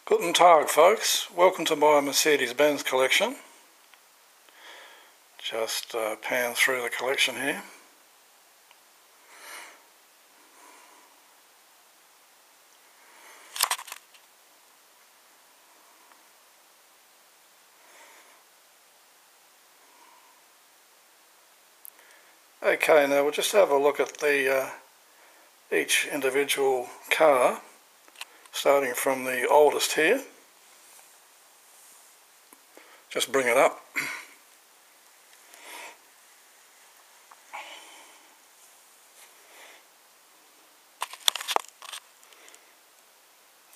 Guten Tag, folks. Welcome to my Mercedes-Benz collection. Just pan through the collection here. Okay, now we'll just have a look at the each individual car, starting from the oldest here. Just bring it up.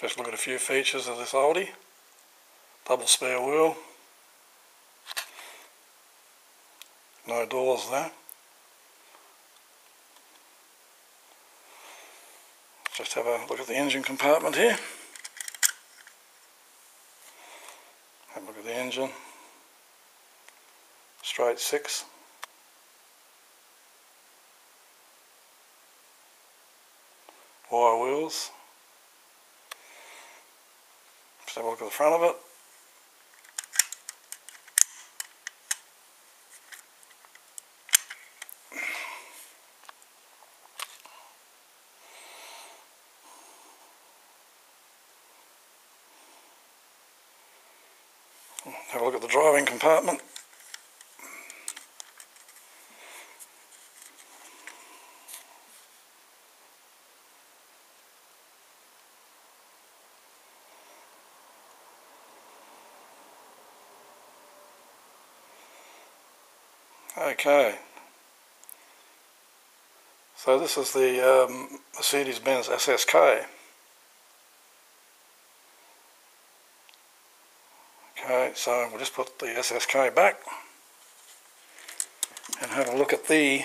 Just look at a few features of this oldie. Double spare wheel. No doors there. Just have a look at the engine compartment here. Have a look at the engine. Straight 6. Wire wheels. Just have a look at the front of it. Have a look at the driving compartment. Okay, so this is the Mercedes-Benz SSK. Okay, so we'll just put the SSK back and have a look at the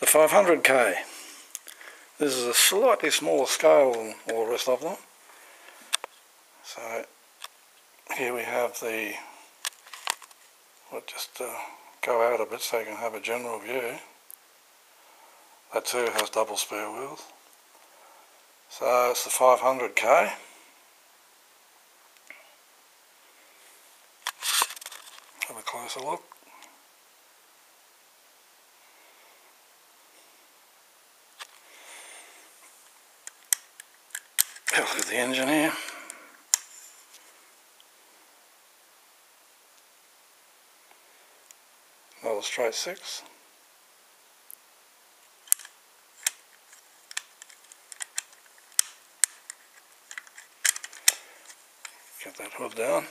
500K. This is a slightly smaller scale than all the rest of them. So here we have the, we'll just go out a bit so you can have a general view. That too has double spare wheels. So it's the 500K. Have a closer look. Have a look at the engine here. Another straight 6. Get that hood down.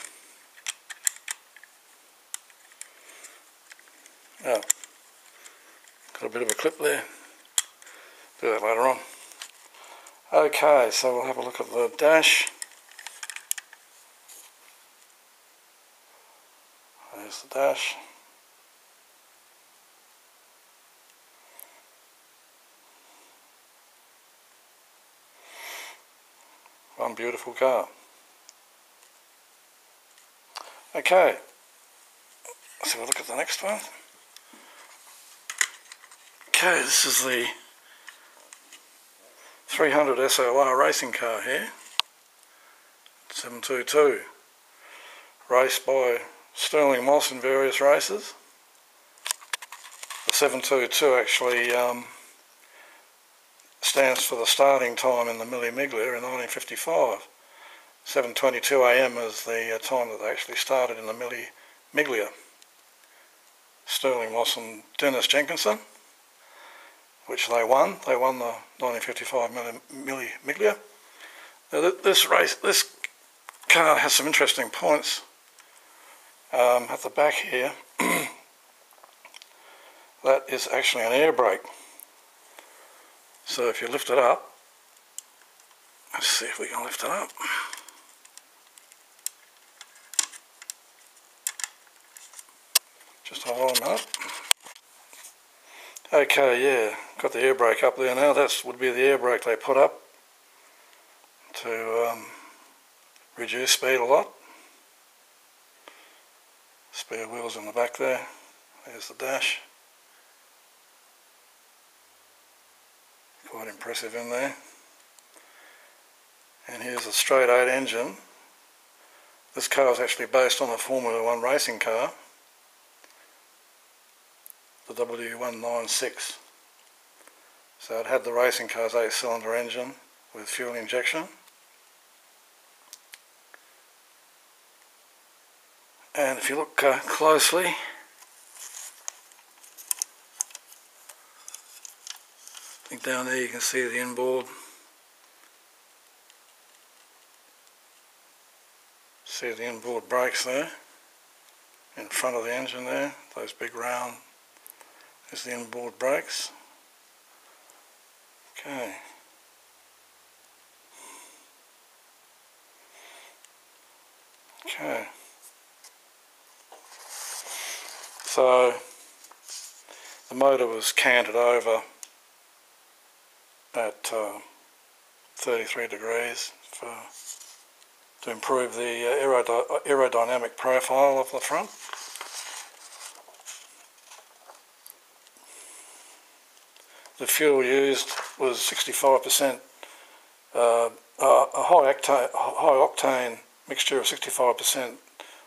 Oh, got a bit of a clip there. Do that later on. Okay, so we'll have a look at the dash. There's the dash. One beautiful car. Okay, so we'll look at the next one. Okay, this is the 300 SOR racing car here. 722. Raced by Sterling Moss in various races. The 722 actually stands for the starting time in the Milli Miglia in 1955. 7:22 AM is the time that they actually started in the Milli Miglia. Sterling Moss and Dennis Jenkinson, which they won. They won the 1955 Milli Miglia. Now this car has some interesting points at the back here. That is actually an air brake. So if you lift it up, let's see if we can lift it up. Just hold on a minute. Okay, yeah, got the air brake up there now. That would be the air brake they put up to reduce speed a lot. Spare wheels in the back there. There's the dash. Quite impressive in there. And here's a straight 8 engine This car is actually based on a Formula 1 racing car, the W196. So it had the racing car's 8-cylinder engine with fuel injection. And if you look closely, I think down there you can see the inboard. See the inboard brakes there, in front of the engine there, those big round, is the inboard brakes. Okay. Okay. So the motor was canted over at 33 degrees to improve the aerodynamic profile of the front. The fuel used was 65%, a high octane mixture of 65%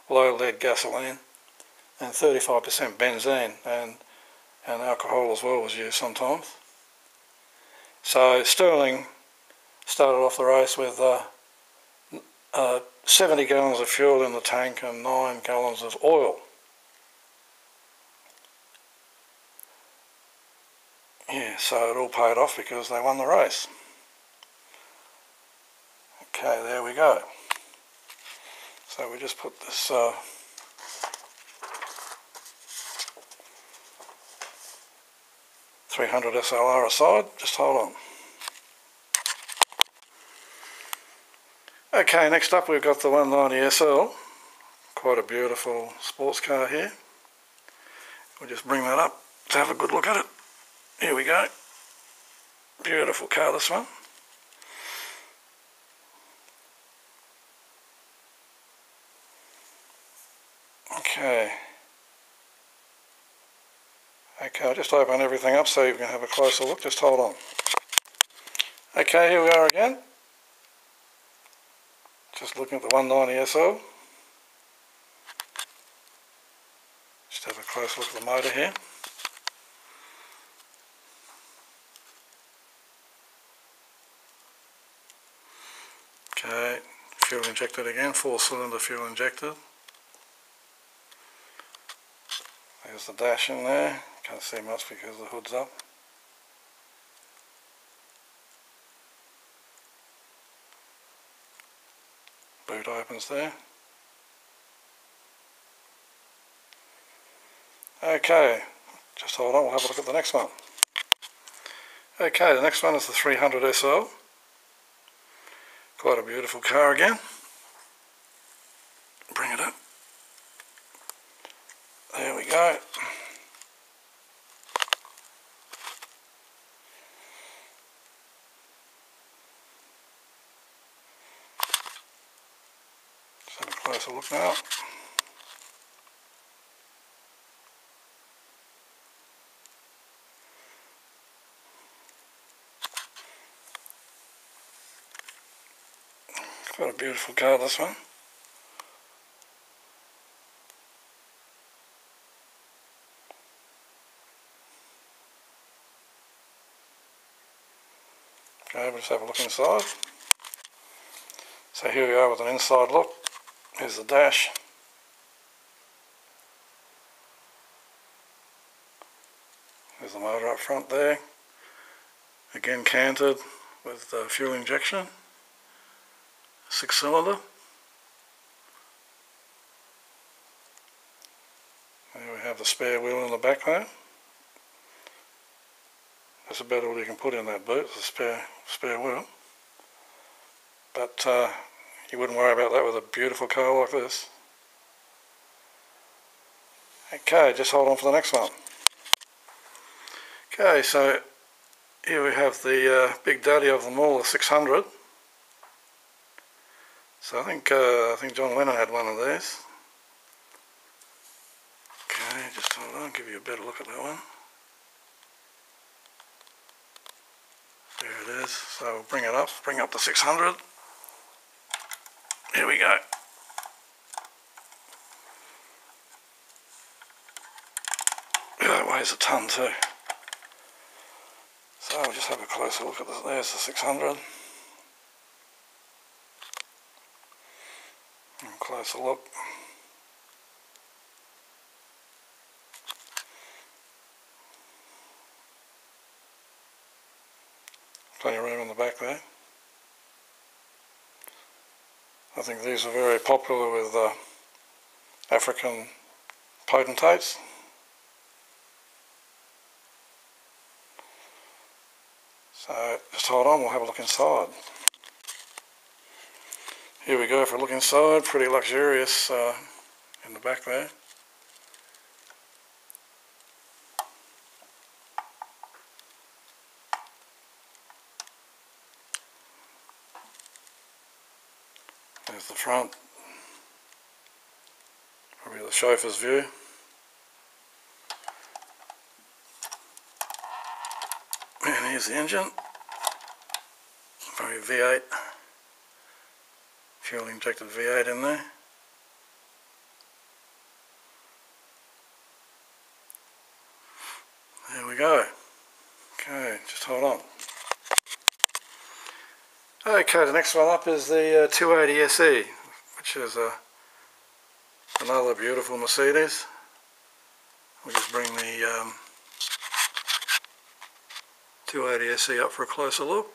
low lead gasoline and 35% benzene, and alcohol as well was used sometimes. So Sterling started off the race with 70 gallons of fuel in the tank and 9 gallons of oil. Yeah, so it all paid off because they won the race. Okay, there we go. So we just put this .300 SLR aside. Just hold on. Okay, next up we've got the 190 SL. Quite a beautiful sports car here. We'll just bring that up to have a good look at it. Here we go. Beautiful car, this one. Okay. Okay, I'll just open everything up so you can have a closer look. Just hold on. Okay, here we are again. Just looking at the 190 SL. Just have a close look at the motor here. Okay, fuel injected again, 4-cylinder fuel injected. There's the dash in there. Can't see much because the hood's up. Boot opens there. Okay, just hold on, we'll have a look at the next one. Okay, the next one is the 300 SL. Quite a beautiful car again. Bring it up. There we go. Just have a closer look now. Quite a beautiful car, this one. Okay, we'll just have a look inside. So here we are with an inside look. Here's the dash. There's the motor up front there. Again canted with fuel injection. 6-cylinder. There we have the spare wheel in the back there. That's about all you can put in that boot, the spare wheel. But you wouldn't worry about that with a beautiful car like this. Okay, just hold on for the next one. Okay, so here we have the big daddy of them all, the 600. So I think John Lennon had one of these. Okay, just hold on, give you a better look at that one. There it is. So we'll bring it up, bring up the 600. Here we go. weighs a ton too. So we'll just have a closer look at this. There's the 600. And closer look. Plenty of room in the back there. I think these are very popular with African potentates. So just hold on, we'll have a look inside. Here we go for a look inside, pretty luxurious in the back there. There's the front, probably the chauffeur's view. And here's the engine, very V8, fuel injected V8 in there. There we go. Okay, just hold on. Okay, the next one up is the 280 SE, which is another beautiful Mercedes. We'll just bring the 280 SE up for a closer look.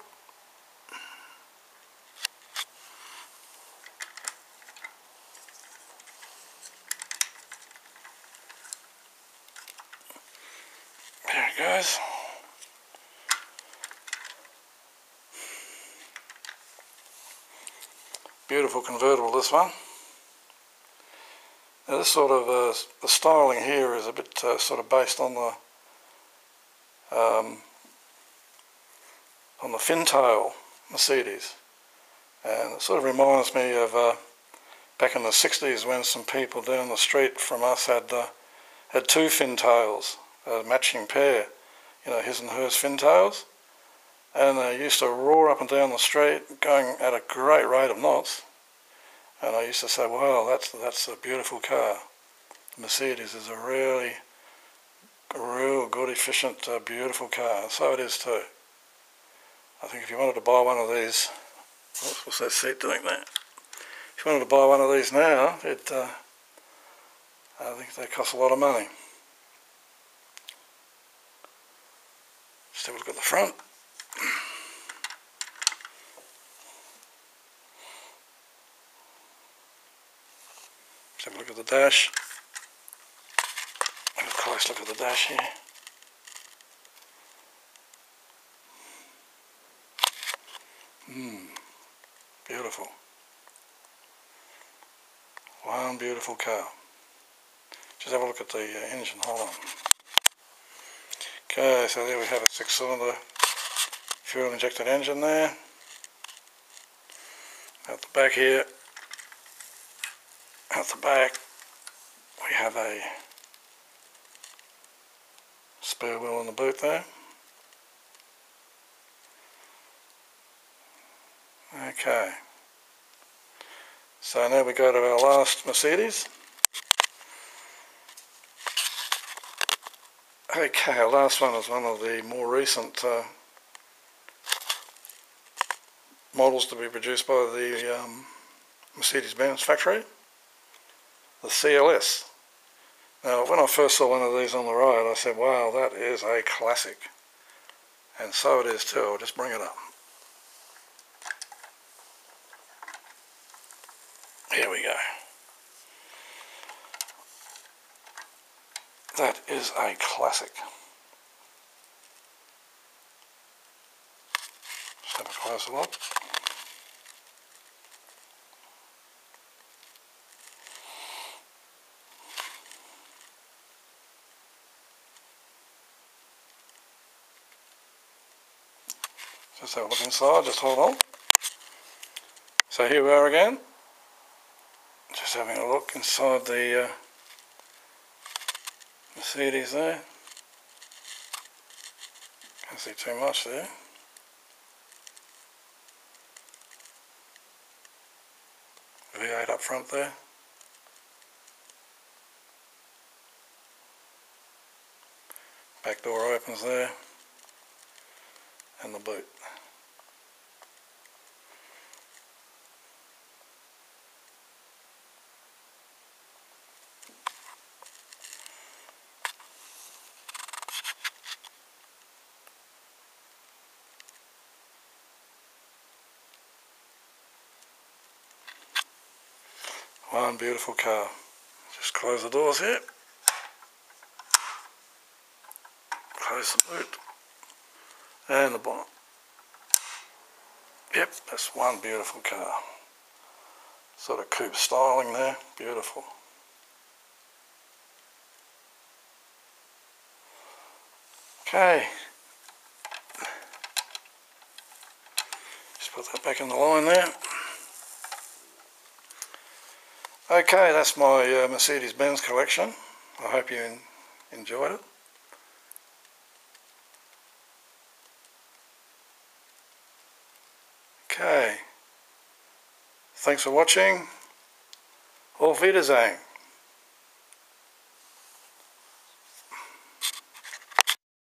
There it goes. Beautiful convertible, this one. Now this sort of, the styling here is a bit sort of based on the fintail Mercedes, and it sort of reminds me of back in the 60s when some people down the street from us had two fintails, a matching pair, you know, his and hers fintails, and they used to roar up and down the street going at a great rate of knots, and I used to say, wow, that's a beautiful car. The Mercedes is a real good, efficient, beautiful car, and so it is too. I think if you wanted to buy one of these, what's that seat doing there? If you wanted to buy one of these now, I think they cost a lot of money. Just have a look at the front. Just have a look at the dash. Have a close look at the dash here. Beautiful. One beautiful car. Just have a look at the engine, hold on. Okay, so there we have a 6-cylinder fuel injected engine there. At the back here, at the back, we have a spare wheel in the boot there. Okay, so now we go to our last Mercedes. Okay, our last one is one of the more recent models to be produced by the Mercedes-Benz factory, the CLS. Now, when I first saw one of these on the road, I said, wow, that is a classic. And so it is too. I'll just bring it up. Here we go. That is a classic. Just have a closer look. Just have a look inside, just hold on. So here we are again. Just having a look inside the Mercedes there. Can't see too much there. V8 up front there. Back door opens there, and the boot. One beautiful car. Just close the doors here. Close the boot. And the bonnet. Yep, that's one beautiful car. Sort of coupe styling there. Beautiful. Okay. Just put that back in the line there. Okay, that's my Mercedes-Benz collection. I hope you enjoyed it. Okay. Thanks for watching. Auf Wiedersehen.